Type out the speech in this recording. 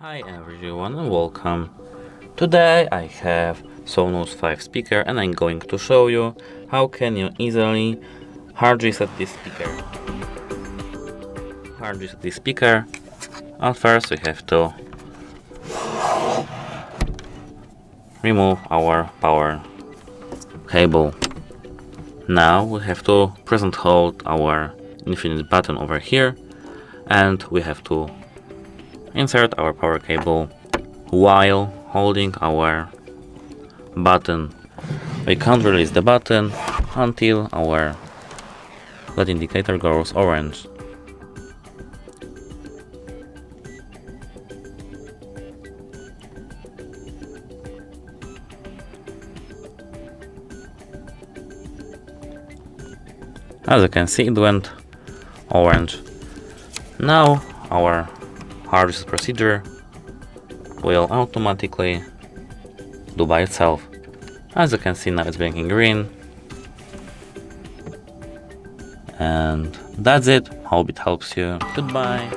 Hi everyone and welcome. Today I have SONOS 5 speaker and I'm going to show you how can you easily hard reset this speaker. Hard reset this speaker. At first we have to remove our power cable. Now we have to press and hold our infinite button over here and we have to insert our power cable while holding our button. We can't release the button until our LED indicator goes orange. As you can see, it went orange. Now our hard reset procedure will automatically do by itself. As you can see, now it's blinking green. And that's it. Hope it helps you. Goodbye.